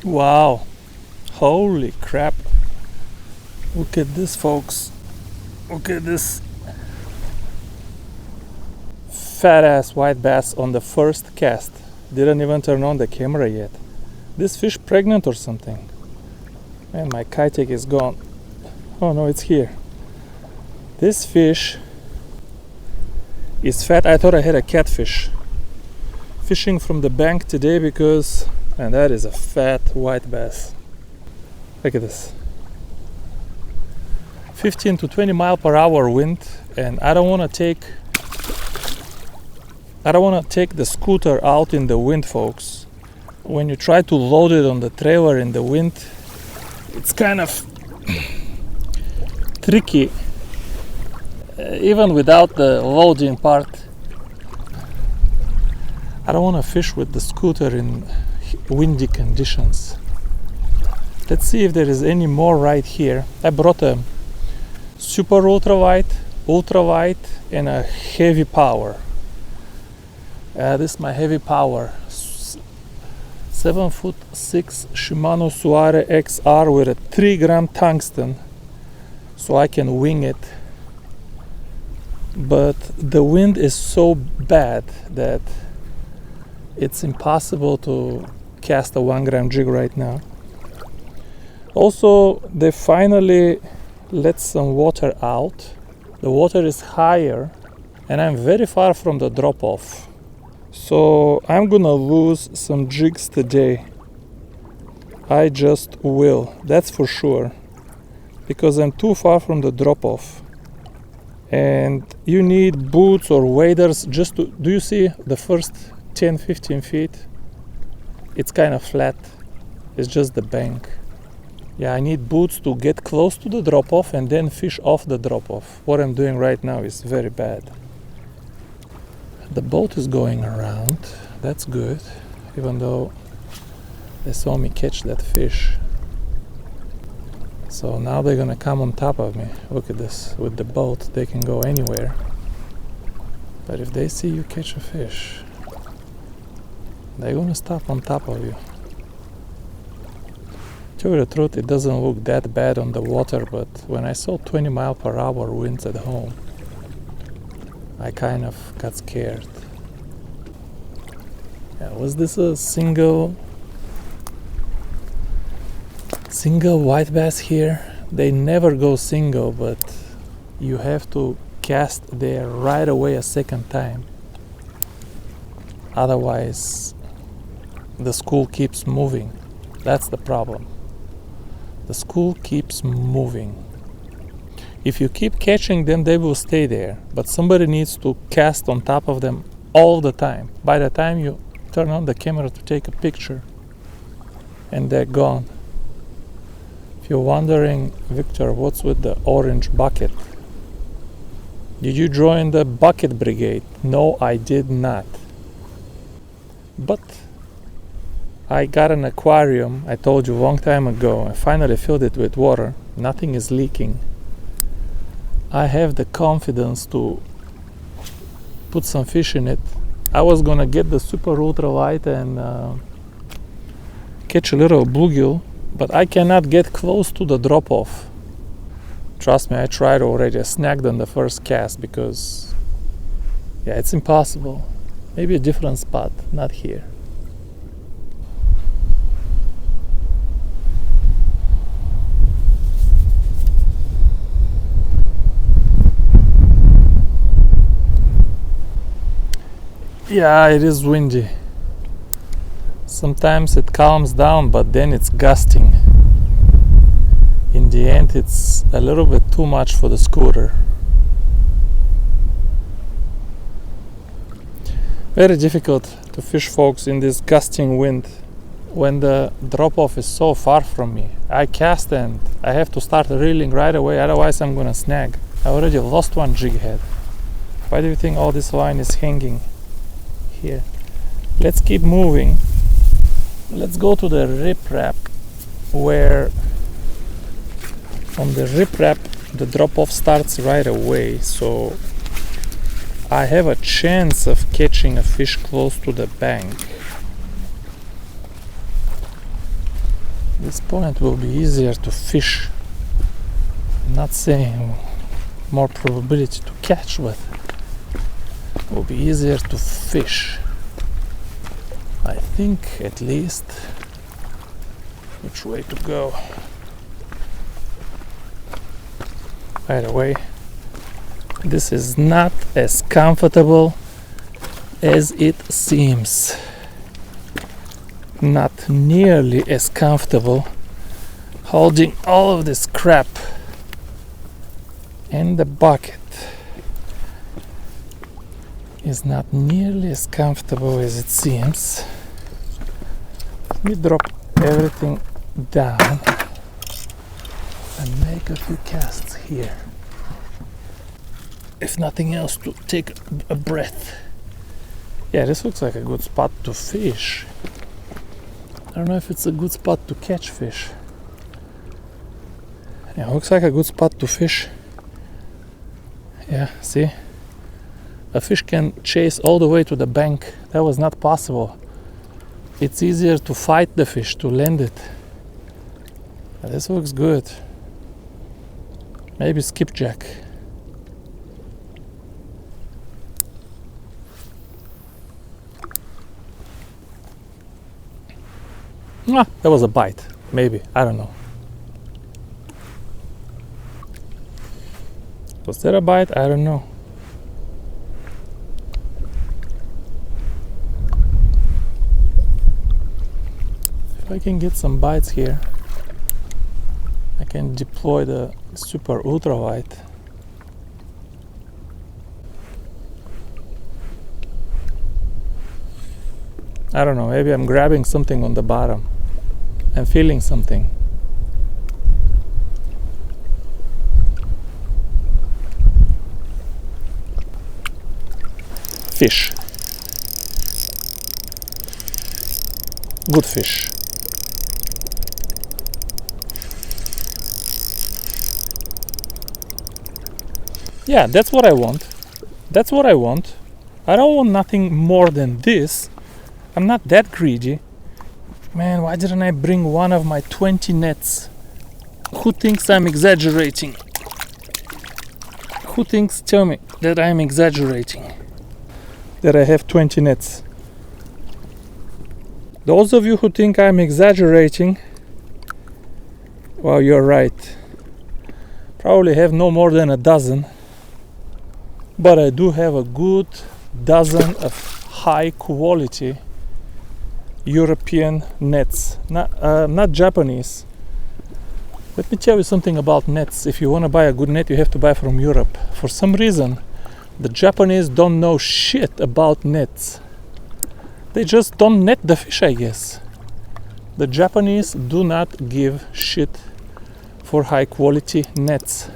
Wow, holy crap. Look at this, folks. Look at this fat ass white bass on the first cast. Didn't even turn on the camera yet. This fish pregnant or something? And my kitech is gone. Oh no, it's here. This fish is fat. I thought I had a catfish. Fishing from the bank today because, and that is a fat white bass. Look at this. 15 to 20 mile per hour wind, and I don't want to take the scooter out in the wind, folks. When you try to load it on the trailer in the wind, it's kind of tricky, even without the loading part. I don't want to fish with the scooter in windy conditions. Let's see if there is any more right here. I brought a super ultra wide, and a heavy power. This is my heavy power. 7'6" Shimano Suare XR with a 3-gram tungsten, so I can wing it. But the wind is so bad that it's impossible to cast a 1-gram jig right now. Also, they finally let some water out. The water is higher and I'm very far from the drop off. So I'm gonna lose some jigs today. I just will, that's for sure. Because I'm too far from the drop off. And you need boots or waders just to, do you see the first 10-15 feet? It's kind of flat. It's just the bank. Yeah, I need boots to get close to the drop off and then fish off the drop off. What I'm doing right now is very bad. The boat is going around. That's good. Even though they saw me catch that fish. So now they're gonna come on top of me. Look at this. With the boat, they can go anywhere. But if they see you catch a fish, they're gonna stop on top of you. To tell you the truth, it doesn't look that bad on the water, but when I saw 20 mile per hour winds at home, I kind of got scared. Yeah, was this a single white bass here? They never go single, but you have to cast there right away a second time. Otherwise, the school keeps moving. That's the problem. The school keeps moving. If you keep catching them, they will stay there. But somebody needs to cast on top of them all the time. By the time you turn on the camera to take a picture, and they're gone. If you're wondering, Victor, what's with the orange bucket? Did you join the bucket brigade? No, I did not. But I got an aquarium, I told you a long time ago. I finally filled it with water. Nothing is leaking. I have the confidence to put some fish in it. I was gonna get the super ultra light and catch a little bluegill, but I cannot get close to the drop off. Trust me, I tried already. I snagged on the first cast because, yeah, it's impossible. Maybe a different spot, not here. Yeah, it is windy. Sometimes it calms down, but then it's gusting. In the end, it's a little bit too much for the scooter. Very difficult to fish, folks, in this gusting wind when the drop-off is so far from me. I cast and I have to start reeling right away, otherwise I'm gonna snag. I already lost one jig head. Why do you think all this line is hanging here? Let's keep moving. Let's go to the riprap, where on the riprap the drop-off starts right away, so I have a chance of catching a fish close to the bank. This point will be easier to fish. I'm not saying more probability to catch, but it will be easier to fish. I think, at least. Which way to go? By the way, this is not as comfortable as it seems. Not nearly as comfortable holding all of this crap in the bucket is not nearly as comfortable as it seems. Let me drop everything down and make a few casts here. If nothing else, to take a breath. Yeah, this looks like a good spot to fish. I don't know if it's a good spot to catch fish. Yeah, looks like a good spot to fish. Yeah, see? A fish can chase all the way to the bank. That was not possible. It's easier to fight the fish, to land it. This looks good. Maybe skipjack. Ah, that was a bite. Maybe. I don't know. Was that a bite? I don't know. If I can get some bites here, I can deploy the super ultra wide. I don't know, maybe I'm grabbing something on the bottom. I'm feeling something. Fish. Good fish. Yeah, that's what I want. That's what I want. I don't want nothing more than this. I'm not that greedy. Man, why didn't I bring one of my 20 nets? Who thinks I'm exaggerating? Who thinks, tell me, that I'm exaggerating? That I have 20 nets? Those of you who think I'm exaggerating, well, you're right. Probably have no more than a dozen. But I do have a good dozen of high quality European nets, not Japanese. Let me tell you something about nets. If you want to buy a good net, you have to buy from Europe. For some reason, the Japanese don't know shit about nets. They just don't net the fish, I guess. The Japanese do not give shit for high quality nets.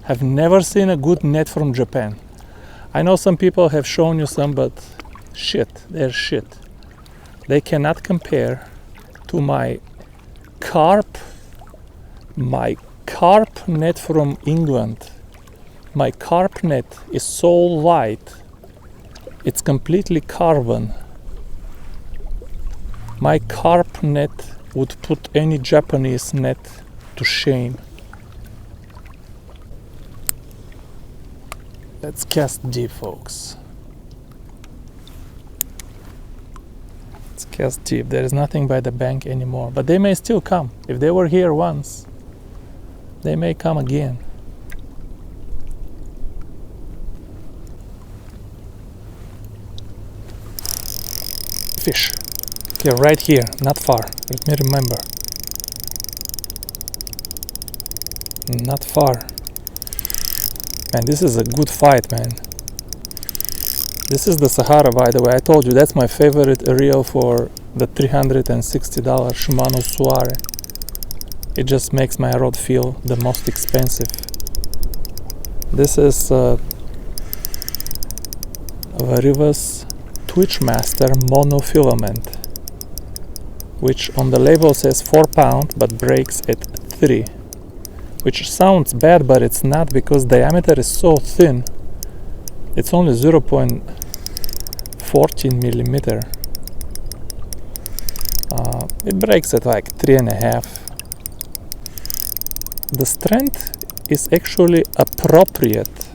I've never seen a good net from Japan. I know some people have shown you some, but shit, they're shit. They cannot compare to my carp net from England. My carp net is so light, it's completely carbon. My carp net would put any Japanese net to shame. Let's cast deep, folks. Let's cast deep. There is nothing by the bank anymore, but they may still come. If they were here once, they may come again. Fish. Okay, right here, not far. Let me remember. Not far. Man, this is a good fight, man. This is the Sahara, by the way. I told you that's my favorite reel for the $360 Shimano Suare. It just makes my rod feel the most expensive. This is Varivas Twitchmaster monofilament, which on the label says 4 pound but breaks at 3. Which sounds bad, but it's not, because diameter is so thin. It's only 0.14 millimeter. It breaks at like 3.5. The strength is actually appropriate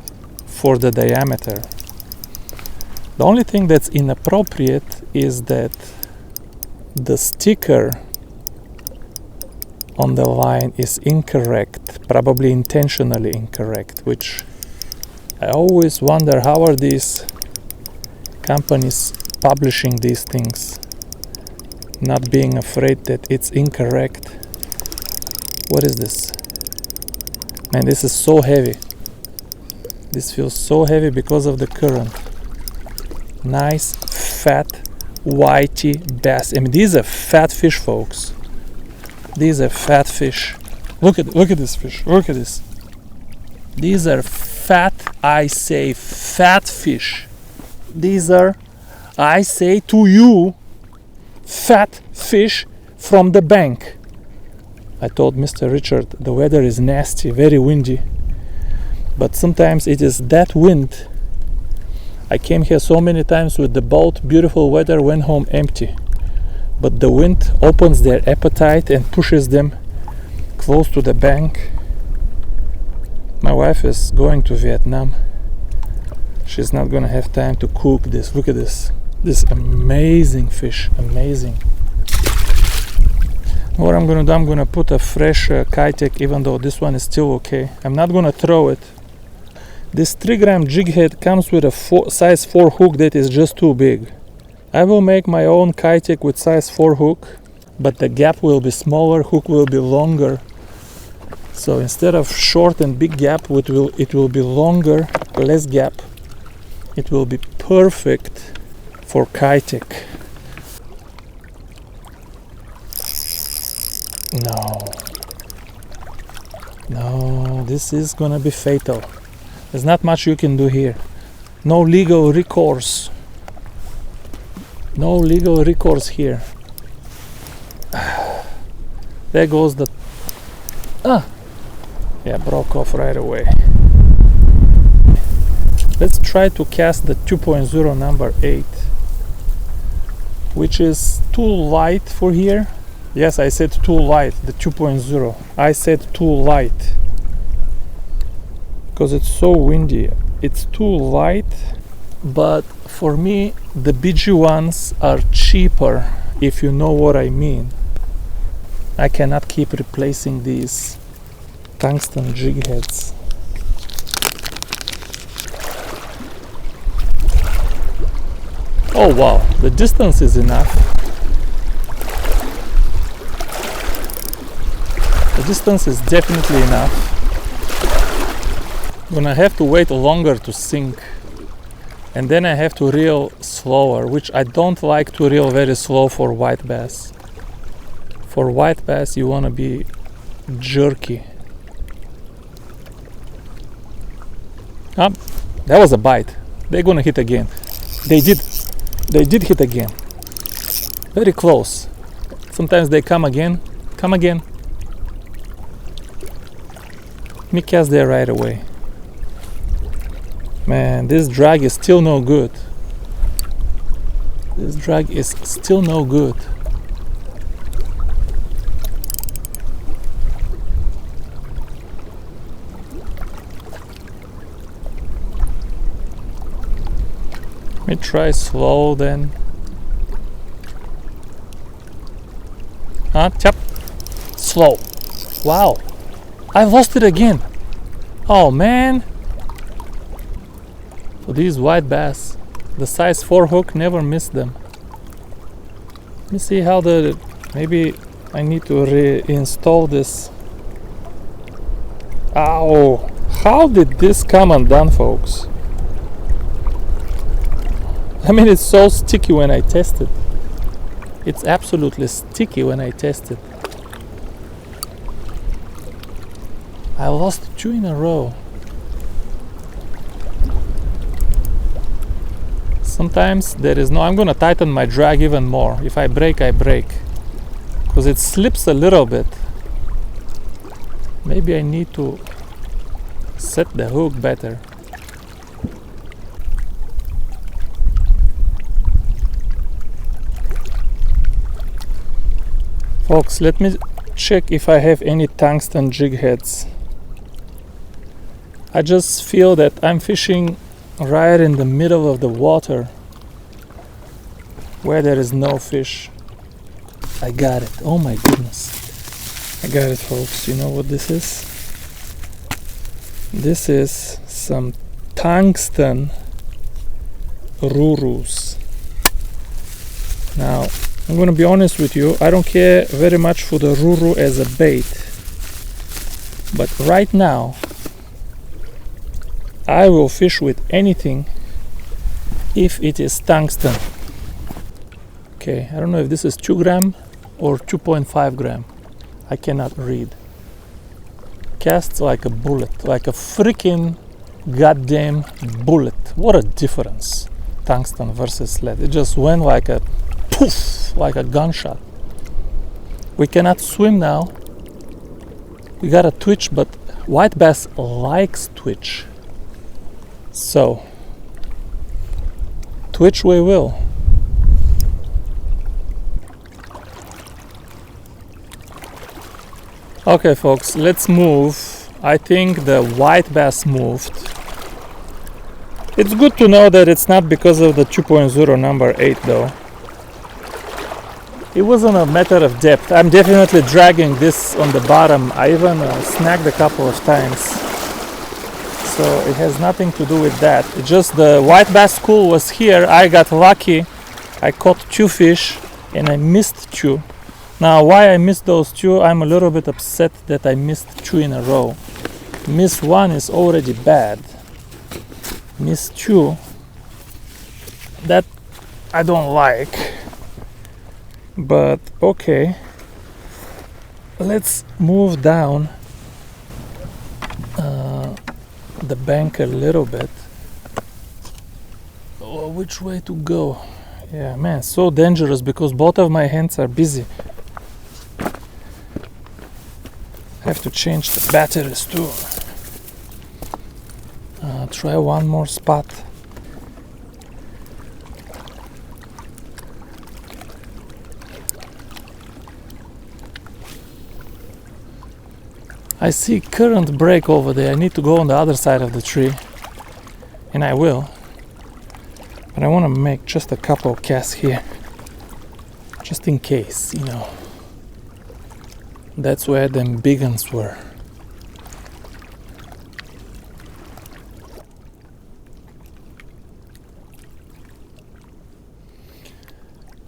for the diameter. The only thing that's inappropriate is that the sticker on the line is incorrect, probably intentionally incorrect, which I always wonder how are these companies publishing these things, not being afraid that it's incorrect. What is this? Man, this is so heavy. This feels so heavy because of the current. Nice, fat, whitey bass. I mean, these are fat fish, folks. These are fat fish. Look at this fish. Look at this. These are fat, I say, fat fish. These are, I say to you, fat fish from the bank. I told Mr. Richard the weather is nasty, very windy. But sometimes it is that wind. I came here so many times with the boat, beautiful weather, went home empty. But the wind opens their appetite and pushes them close to the bank. My wife is going to Vietnam. She's not gonna have time to cook this. Look at this. This amazing fish, amazing. What I'm gonna do, I'm gonna put a fresh Kitech, even though this one is still okay. I'm not gonna throw it. This 3-gram jig head comes with a size 4 hook that is just too big. I will make my own Kitech with size 4 hook, but the gap will be smaller, hook will be longer. So instead of short and big gap, it will be longer, less gap. It will be perfect for Kitech. No, this is gonna be fatal. There's not much you can do here. No legal recourse. No legal recourse here. There goes the... Yeah, broke off right away. Let's try to cast the 2.0 number 8, which is too light for here. Yes, I said too light, the 2.0. I said too light because it's so windy. It's too light, but for me the BG ones are cheaper, if you know what I mean. I cannot keep replacing these tungsten jig heads. Oh wow, the distance is enough. The distance is definitely enough. I'm gonna have to wait longer to sink, and then I have to reel slower, which I don't like to reel very slow for white bass. For white bass you wanna be jerky. That was a bite. They're gonna hit again. They did hit again. Very close. Sometimes they come again. Come again. Let me cast there right away. Man, this drag is still no good. This drag is still no good. Let me try slow then. Tap. Slow. Wow. I lost it again. Oh man. So these white bass, the size 4 hook never missed them. Let me see how maybe I need to reinstall this. Ow. How did this come undone, folks? I mean, it's so sticky when I test it. It's absolutely sticky when I test it. I lost 2 in a row. Sometimes there is no... I'm gonna tighten my drag even more. If I break, I break. Because it slips a little bit. Maybe I need to set the hook better. Folks, let me check if I have any tungsten jig heads. I just feel that I'm fishing right in the middle of the water where there is no fish. I got it. Oh my goodness. I got it, folks. You know what this is? This is some tungsten rurus. Now, I'm gonna be honest with you, I don't care very much for the ruru as a bait. But right now, I will fish with anything if it is tungsten. Okay, I don't know if this is 2 gram or 2.5 gram. I cannot read. Casts like a bullet, like a freaking goddamn bullet. What a difference, tungsten versus lead. It just went like a poof, like a gunshot. We cannot swim now. We gotta twitch, but white bass likes twitch. So, twitch we will. Okay, folks, let's move. I think the white bass moved. It's good to know that it's not because of the 2.0 number 8 though. It wasn't a matter of depth. I'm definitely dragging this on the bottom. I even snagged a couple of times. So it has nothing to do with that. It's just the white bass school was here. I got lucky. I caught 2 fish and I missed 2. Now why I missed those 2, I'm a little bit upset that I missed 2 in a row. Miss 1 is already bad. Miss 2, that I don't like. But okay, let's move down the bank a little bit. Oh, which way to go? Yeah, man, so dangerous because both of my hands are busy. I have to change the batteries too. Try one more spot. I see current break over there. I need to go on the other side of the tree, and I will. But I want to make just a couple casts here, just in case, you know. That's where them big ones were.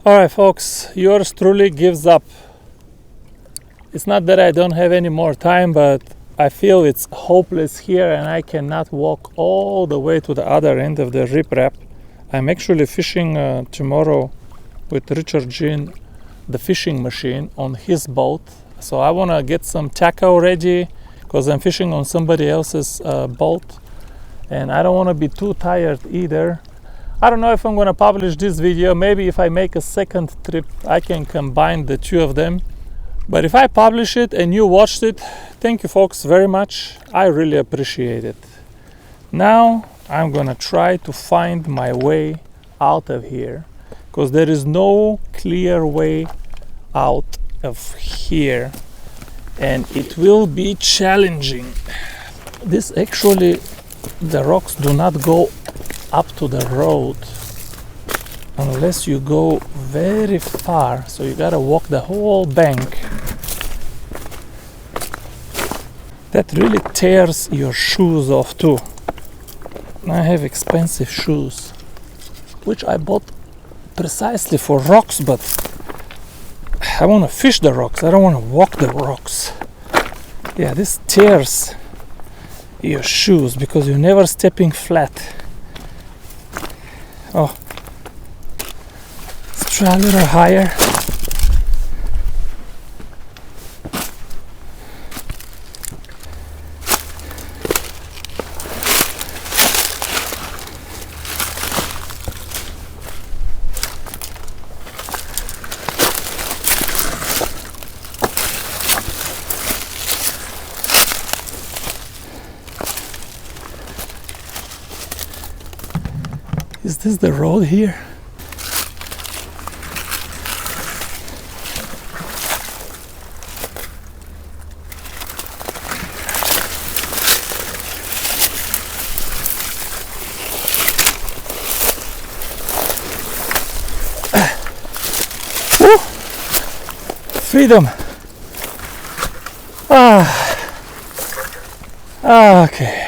Alright folks, yours truly gives up. It's not that I don't have any more time, but I feel it's hopeless here and I cannot walk all the way to the other end of the riprap. I'm actually fishing tomorrow with Richard Jean, the fishing machine, on his boat. So I want to get some tackle ready because I'm fishing on somebody else's boat and I don't want to be too tired either. I don't know if I'm going to publish this video. Maybe if I make a second trip I can combine the 2 of them. But if I publish it and you watched it, thank you folks very much. I really appreciate it. Now I'm going to try to find my way out of here because there is no clear way out of here and it will be challenging. This actually, the rocks do not go up to the road unless you go very far, so you gotta walk the whole bank. That really tears your shoes off too. I have expensive shoes which I bought precisely for rocks, but I want to fish the rocks, I don't want to walk the rocks. Yeah, this tears your shoes because you're never stepping flat. Oh, let's try a little higher. Is this the road here? Woo! Freedom. Okay.